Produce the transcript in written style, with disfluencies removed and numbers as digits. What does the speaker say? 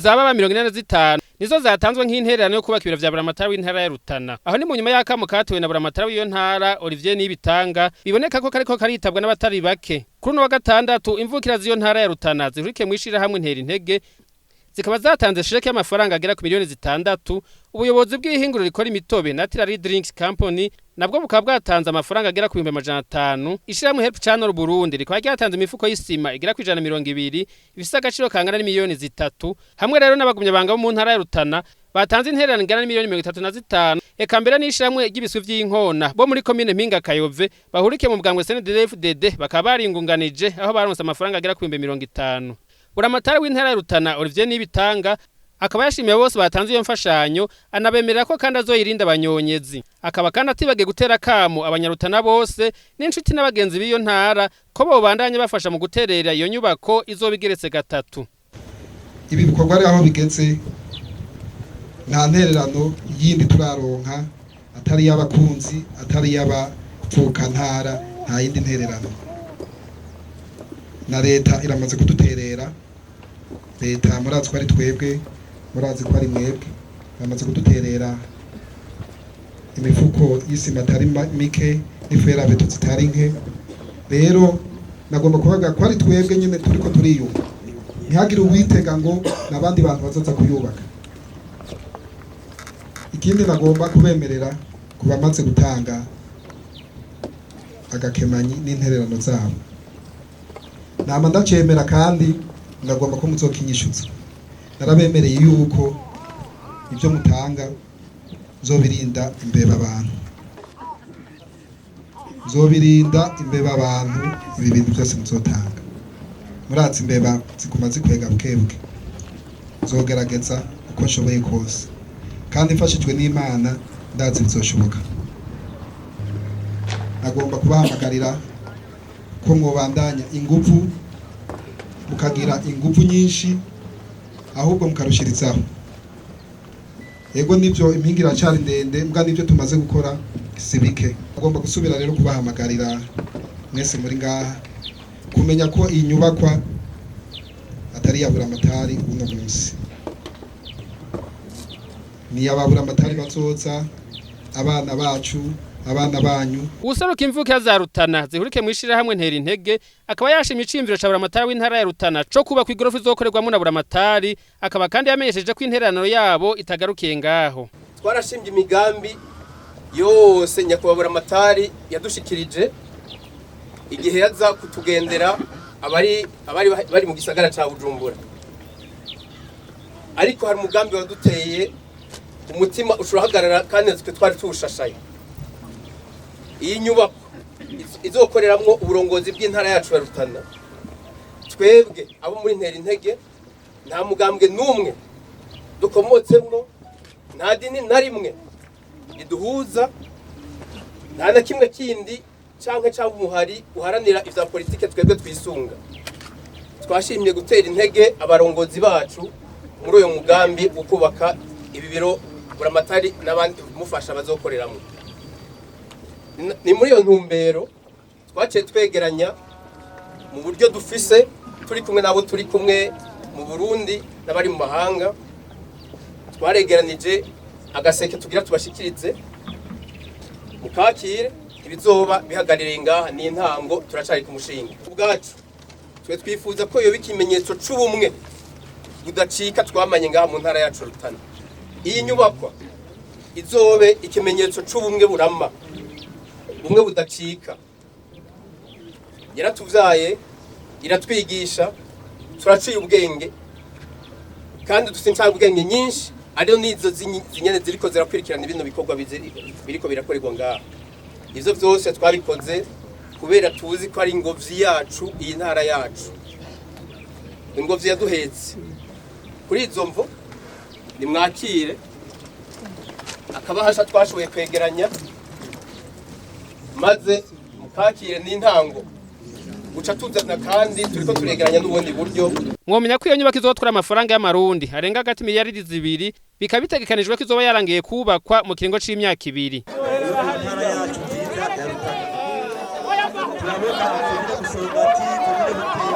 zaba 45 nizo zatanzwe nk'intererano yo kubaka ibiro vya Buramatari w'intara ya Rutana. Aho ni mu nyuma y'akamo katuwe na Buramatari w'iyo ntara Olivier Nibitanga biboneka ko kariko karitabwa n'abatari bake. Kuri no wa gatandatu imvukira z'iyo ntara ya Rutana zihurike mwishira hamwe ntera intege zikaba zatanze sheke y'amafaranga agera ku miliyoni 6. Ubuyobozi bw'ihinguriro rikora imitobe Natural Drinks Company nabwo bukaba bwatanze amafaranga agera ku 500. Ishiramwe Help Channel Burundi rikaba ryatanze imifuko y'isima igera ku 120 ifise agaciro kangana n'imiliyoni 3. Hamwe rero n'abagumye banga mu ntara ya Rutana batanze intererano ingana n'imiliyoni 35. Eka mbere n'ishiramwe ry'ibiswi vy'inkona bo muri commune Mpinga Kayove bahurike mu bwangwe CNDD-FDD bakaba baringunganije aho baronse amafaranga agera ku 50. Buramatari w'intara ya Rutana Olivier Nibitanga akaba yashimiye bose batanze iyo mfashanyo anabemerera ko kandi azoyirinda abanyonyezi. Akaba kandi atibage gutera kamo abanyarutana bose n'inshuti n'abagenzi b'iyo ntara ko bo bandanye bafasha mu guterera iyo nyubako izobigeretse gatatu. Ibi bikorwa ari aho bigeze nta ntererano yindi turaronka atari y'abakunzi atari y'abapfuka ntara nta yindi ntererano. Na leta iramaze kuduterera. Leta murazi ko ari twebwe murazi ko ari mwebwe bamaze kuduterera imifuko y'isima atari mike n'ifera beto zitari nke. Rero nagomba kubaga ko ari twebwe nyine turiko turiyumva ntihagire uwitega ngo nabandi bantu bazoza kuyubaka. Ikindi nagomba kubemerera kubamaze gutanga agakemanyi n'intererano zabo nama ndacemera kandi ndagomba ko muzokinyishuza. Narabemereye yuko ibyo mutanga zobirinda imbeba abantu. Zobirinda imbeba abantu ibi bintu byose muzotanga. Muratsi imbeba zikuma zikwega bukebuke. Zogerageza uko nshoboye kose. Kandi mfashijwe n'Imana ndazi bizoshoboka. Nagomba kubahamagarira ko mwobandanya ingufu mukagira ingufu nyinshi ahubwo mukarushirizaho. Yego nivyo impingira cyari ndende mbwa nivyo tumaze gukora sibike. Agomba gusubira rero kubahamagarira mwese muri ngaha kumenya ko iyi nyubakwa atari ya Buramatari uno munsi. Ni ya Buramatari bazoza abana bacu abana banyu. Useruka imvukira za Rutana zihurike mwishira hamwe ntera intege akaba yashimye icimviro ca Buramatari w'intara ya Rutana co kuba ku igorofa izokorerwamo na Buramatari akaba kandi yamenyesheje ko intererano yabo itagarukiye ngaho. Twarashimye imigambi yose nyakubahwa Buramatari yadushikirije igihe yaza kutugendera abari mu gisagara ca Bujumbura. Ariko hari umugambi waduteye umutima ushurahagarara kandi twe twari tuwushashaye. Iyi nyubakwa izokoreramwo uburongozi bw'intara yacu ya Rutana. Twebwe abo muri ntera intege nta mugambwe numwe dukomotsemwo nta dini na rimwe iduhuza nta na kimwe kindi canke umuhari uharanira ivya politike twebwe twisunga. Twashimye gutera intege abarongozi bacu muri uyo mugambi wo kubaka ibiro Buramatari n'abandi mufasha bazokoreramwo. Ni muri iyo ntumbero twaciye twegeranya mu buryo dufise turi kumwe nabo turi kumwe mu Burundi n'abari mu mahanga. Twaregeranije agaseke tugira tubashikirize mukakire ibizoba bihagarire ngaha ni intango turacari ku mushinga. Ubwacu twe twifuza ko iyo bikimenyetso c'ubumwe budacika twamanye ngaha mu ntara yacu Rutana. Iyi nyubakwa izobe ikimenyetso c'ubumwe burama bumwe budacika. Yaratuvyaye iratwigisha turaciye ubwenge kandi dusinca ubwenge nyinshi ariyo nizo zinyene ziriko zirakwirikirana ibintu bikorwa biriko birakorerwa ngaha. Ivyo vyose twabikoze kubera tuzi ko ari ingobyi yacu iyi ntara yacu, ingobyi yaduhetse. Kuri izo mvo nimwakire akabahasha twashoboye kwegeranya maze mukakire n'intango guca tuzana kandi turiko turegeranya n'ubundi buryo. Mwomenya ko iyo nyubako izotwara amafaranga y'amarundi arenga hagati miliyari 2 bikaba bitegekanijwe ko izoba yarangiye kubakwa mu kiringo c'imyaka 2. Turabona